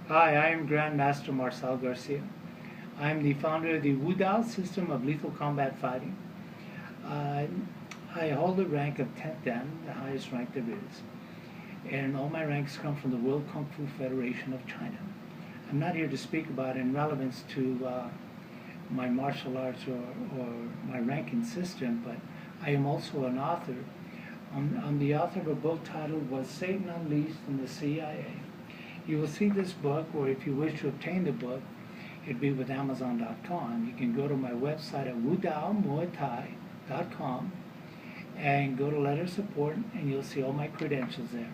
Hi, I am Grandmaster Marcel Garcia. I am the founder of the Wudao system of lethal combat fighting. Uh, I hold the rank of 10th Dan, the highest rank there is. And all my ranks come from the World Kung Fu Federation of China. I'm not here to speak about in relevance to my martial arts or my ranking system, but I am also an author. I'm the author of a book titled Was Satan Unleashed in the CIA? You will see this book, or if you wish to obtain the book, it'd be with Amazon.com. You can go to my website at wudaomuaythai.com and go to letter support, and you'll see all my credentials there,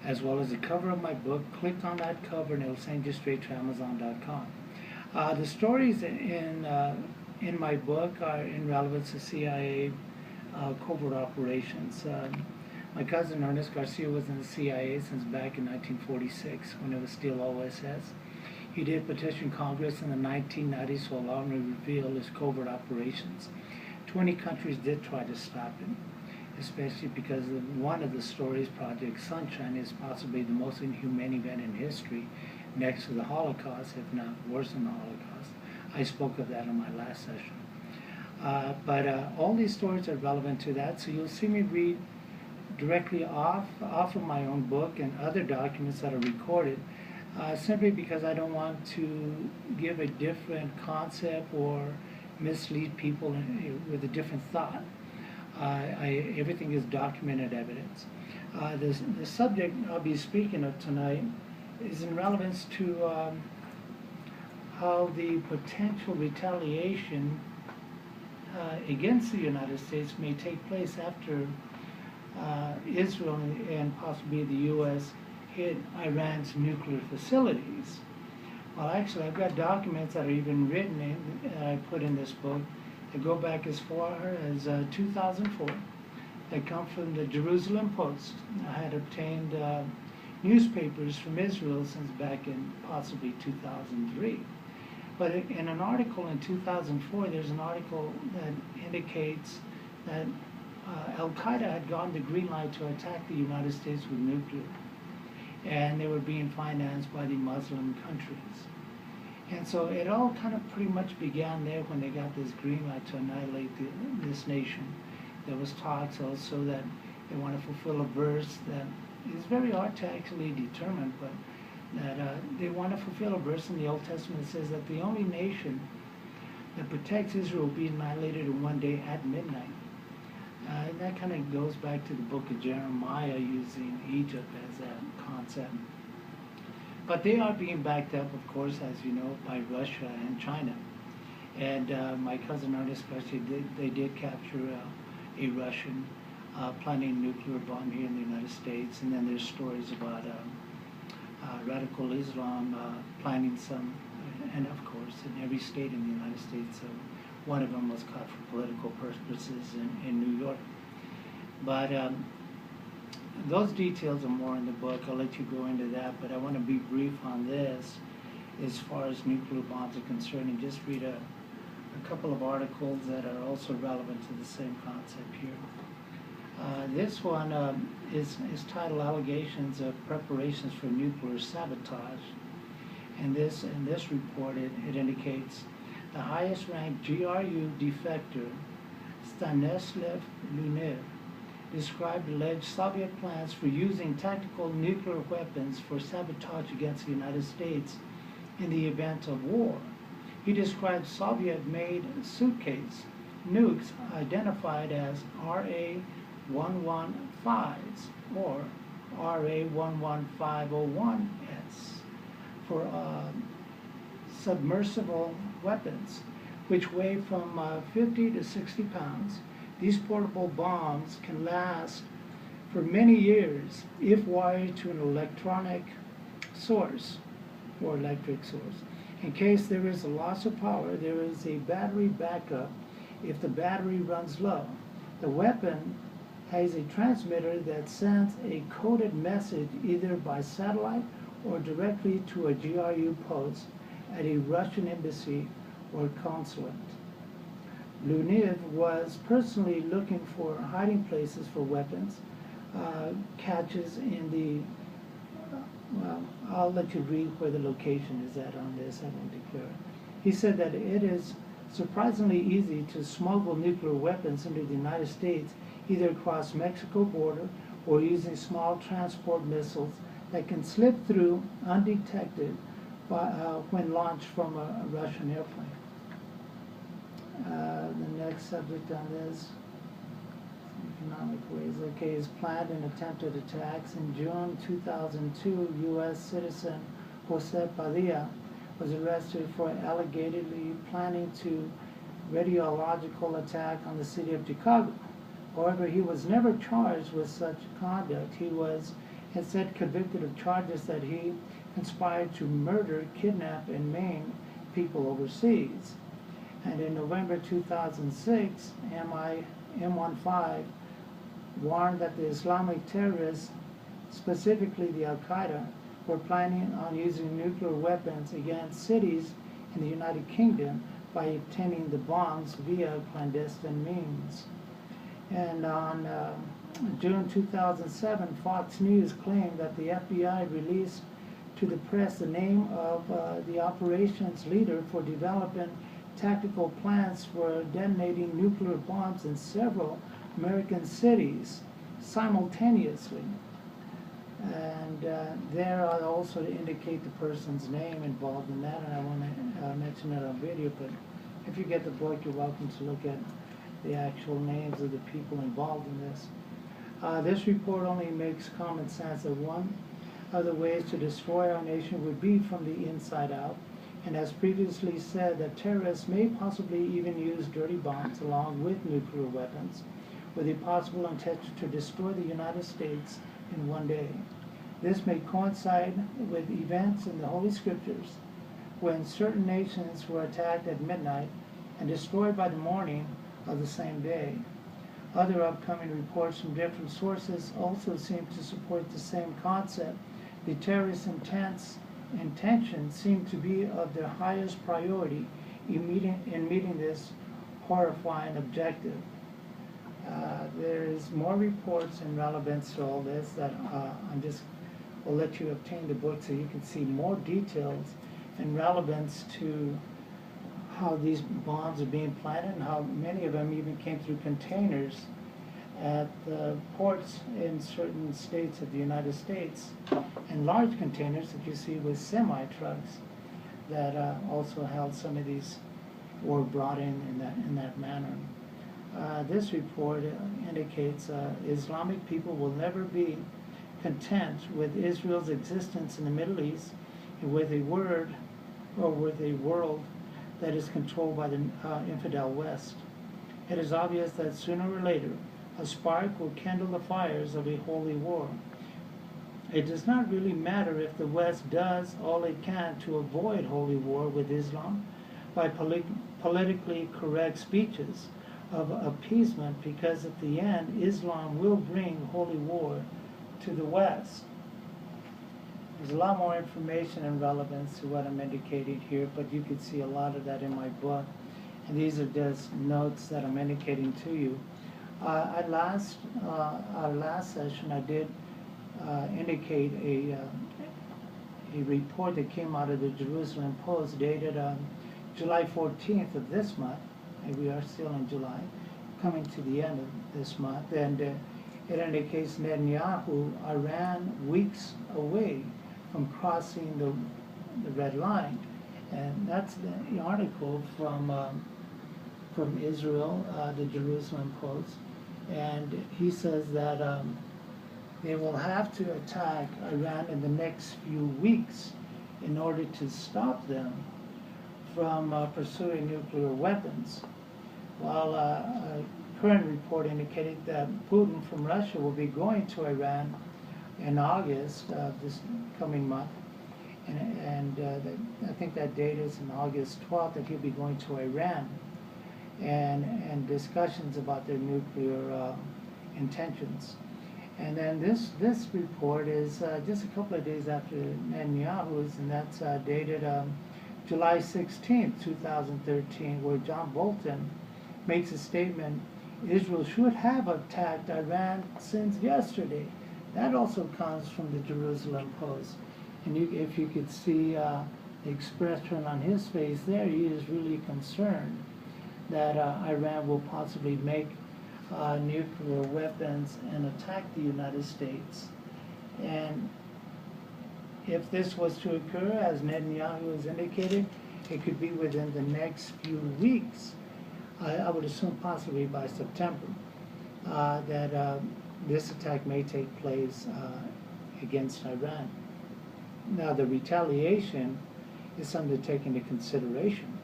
as well as the cover of my book. Click on that cover, and it'll send you straight to Amazon.com. The stories in my book are in relevance to CIA covert operations. My cousin Ernest Garcia was in the CIA since back in 1946 when it was still OSS. He did petition Congress in the 1990s to allow him to reveal his covert operations. 20 countries did try to stop him, especially because one of the stories, Project Sunshine, is possibly the most inhumane event in history, next to the Holocaust, if not worse than the Holocaust. I spoke of that in my last session. But all these stories are relevant to that, so you'll see me read directly off of my own book and other documents that are recorded, simply because I don't want to give a different concept or mislead people with a different thought. Everything is documented evidence. The subject I'll be speaking of tonight is in relevance to how the potential retaliation against the United States may take place after Israel and possibly the U.S. hit Iran's nuclear facilities. Well, actually, I've got documents that are even written that I put in this book that go back as far as 2004. They come from the Jerusalem Post. I had obtained newspapers from Israel since back in possibly 2003. But in an article in 2004, there's an article that indicates that Al-Qaeda had gotten the green light to attack the United States with nuclear, and they were being financed by the Muslim countries. And so it all kind of pretty much began there when they got this green light to annihilate this nation. There was talks also that they want to fulfill a verse that is very hard to actually determine, but that they want to fulfill a verse in the Old Testament that says that the only nation that protects Israel will be annihilated in one day at midnight. That kind of goes back to the book of Jeremiah, using Egypt as a concept. But they are being backed up, of course, as you know, by Russia and China. And my cousin Ernest Garcia, they did capture a Russian planting a nuclear bomb here in the United States. And then there's stories about radical Islam planting some, and of course, in every state in the United States. So one of them was caught for political purposes in New York. But those details are more in the book. I'll let you go into that, but I want to be brief on this as far as nuclear bombs are concerned, and just read a couple of articles that are also relevant to the same concept here. This one is titled Allegations of Preparations for Nuclear Sabotage. And this report, it indicates the highest ranked GRU defector, Stanislav Lunev, described alleged Soviet plans for using tactical nuclear weapons for sabotage against the United States in the event of war. He described Soviet-made suitcase nukes identified as RA-115s or RA-11501S for submersible weapons, which weigh from 50 to 60 pounds. These portable bombs can last for many years if wired to an electronic source or electric source. In case there is a loss of power, there is a battery backup if the battery runs low. The weapon has a transmitter that sends a coded message either by satellite or directly to a GRU post at a Russian embassy or consulate. Lunev was personally looking for hiding places for weapons, caches in the well, I'll let you read where the location is at on this. I won't declare it. He said that it is surprisingly easy to smuggle nuclear weapons into the United States, either across Mexico border or using small transport missiles that can slip through undetected when launched from a Russian airplane. The next subject on this, economic ways. Okay, is planned and attempted attacks. In June 2002, U.S. citizen Jose Padilla was arrested for allegedly planning to radiological attack on the city of Chicago. However, he was never charged with such conduct. He was instead convicted of charges that he conspired to murder, kidnap, and maim people overseas. And in November 2006, M15 warned that the Islamic terrorists, specifically the Al-Qaeda, were planning on using nuclear weapons against cities in the United Kingdom by obtaining the bombs via clandestine means. And on June 2007, Fox News claimed that the FBI released to the press the name of the operations leader for developing tactical plans for detonating nuclear bombs in several American cities simultaneously. And there I also indicate the person's name involved in that, and I want to mention it on video, but if you get the book, you're welcome to look at the actual names of the people involved in this. This report only makes common sense that one of the ways to destroy our nation would be from the inside out, and as previously said, that terrorists may possibly even use dirty bombs along with nuclear weapons, with a possible intention to destroy the United States in one day. This may coincide with events in the Holy Scriptures when certain nations were attacked at midnight and destroyed by the morning of the same day. Other upcoming reports from different sources also seem to support the same concept. The terrorist intentions seem to be of their highest priority in meeting this horrifying objective. There is more reports in relevance to all this that will let you obtain the book so you can see more details in relevance to how these bombs are being planted and how many of them even came through containers at the ports in certain states of the United States, and large containers that you see with semi-trucks that also held some of these, were brought in that manner. This report indicates Islamic people will never be content with Israel's existence in the Middle East and with a world that is controlled by the infidel West. It is obvious that sooner or later a spark will kindle the fires of a holy war. It does not really matter if the West does all it can to avoid holy war with Islam by politically correct speeches of appeasement, because at the end Islam will bring holy war to the West. There's a lot more information and relevance to what I'm indicating here, but you can see a lot of that in my book, and these are just notes that I'm indicating to you. Our last session, I did indicate a report that came out of the Jerusalem Post dated July 14th of this month, and we are still in July, coming to the end of this month, and it indicates Netanyahu, Iran, weeks away from crossing the red line. And that's the article from Israel, the Jerusalem Post, and he says that they will have to attack Iran in the next few weeks in order to stop them from pursuing nuclear weapons. While a current report indicated that Putin from Russia will be going to Iran in August of this coming month, and I think that date is in August 12th, that he'll be going to Iran, and discussions about their nuclear intentions. And then this report is just a couple of days after Netanyahu's, and that's dated July 16th, 2013, where John Bolton makes a statement: Israel should have attacked Iran since yesterday. That also comes from the Jerusalem Post. And if you could see the expression on his face there, he is really concerned that Iran will possibly make nuclear weapons and attack the United States. And if this was to occur, as Netanyahu has indicated, it could be within the next few weeks. I would assume possibly by September, that this attack may take place against Iran. Now, the retaliation is something to take into consideration.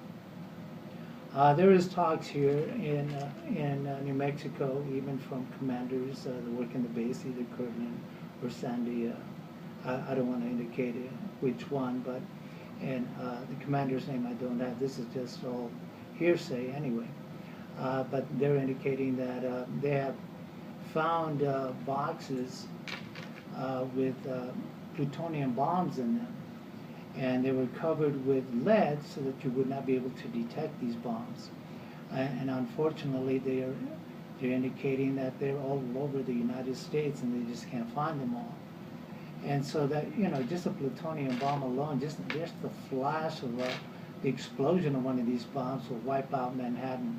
There is talks here in New Mexico, even from commanders that work in the base, either Kirtland or Sandy. I don't want to indicate which one, but the commander's name I don't have. This is just all hearsay anyway. But they're indicating that they have found boxes with plutonium bombs in them, and they were covered with lead so that you would not be able to detect these bombs. And unfortunately, they're indicating that they're all over the United States, and they just can't find them all. And so that, just a plutonium bomb alone, just the flash of the explosion of one of these bombs will wipe out Manhattan.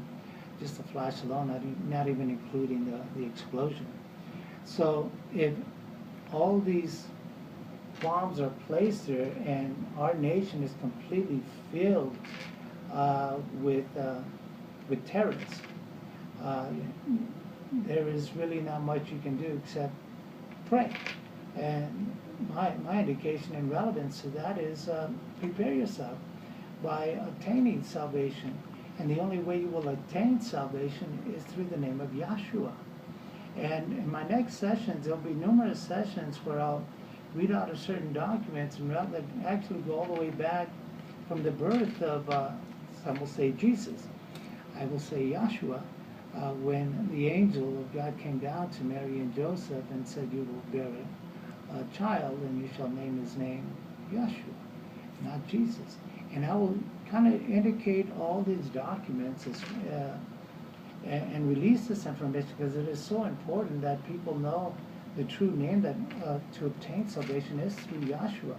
Just the flash alone, not even including the explosion. So if all these bombs are placed there and our nation is completely filled with terrorists, there is really not much you can do except pray. And my indication and relevance to that is prepare yourself by obtaining salvation. And the only way you will attain salvation is through the name of Yahshua. And in my next sessions, there'll be numerous sessions where I'll read out of certain documents and actually go all the way back from the birth of, some will say Jesus. I will say Yahshua, when the angel of God came down to Mary and Joseph and said, you will bear a child and you shall name his name Yahshua, not Jesus. And I will kind of indicate all these documents and release this information because it is so important that people know the true name that to obtain salvation is through Yahshua,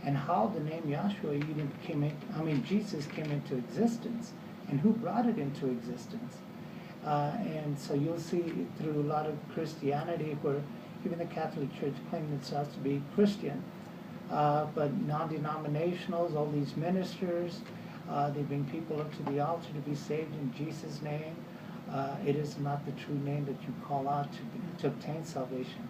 and how the name Yahshua even Jesus came into existence, and who brought it into existence. And so you'll see through a lot of Christianity where even the Catholic Church claims itself to be Christian, but non-denominationals, all these ministers, they bring people up to the altar to be saved in Jesus' name. It is not the true name that you call out to obtain salvation.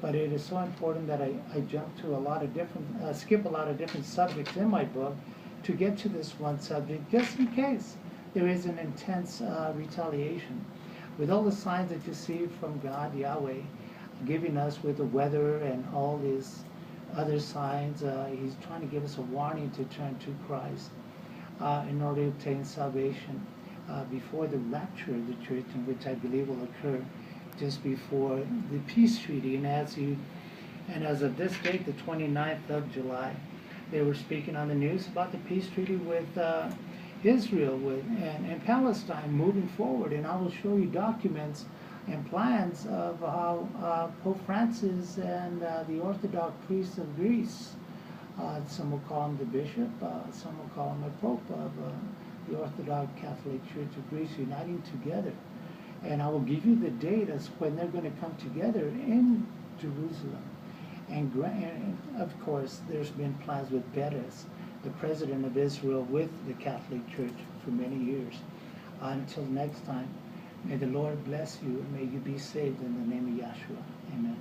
But it is so important that I jump to a lot of different, skip a lot of different subjects in my book to get to this one subject, just in case there is an intense retaliation. With all the signs that you see from God, Yahweh, giving us with the weather and all these other signs, he's trying to give us a warning to turn to Christ in order to obtain salvation before the rapture of the church, in which I believe will occur just before the peace treaty. And as of this date, the 29th of July, they were speaking on the news about the peace treaty with Israel and Palestine moving forward. And I will show you documents and plans of how Pope Francis and the Orthodox priests of Greece, some will call him the bishop, some will call him a pope of the Orthodox Catholic Church of Greece, uniting together. And I will give you the date as when they're going to come together in Jerusalem. And of course, there's been plans with Peres, the president of Israel, with the Catholic Church for many years. Until next time, may the Lord bless you, and may you be saved in the name of Yahshua. Amen.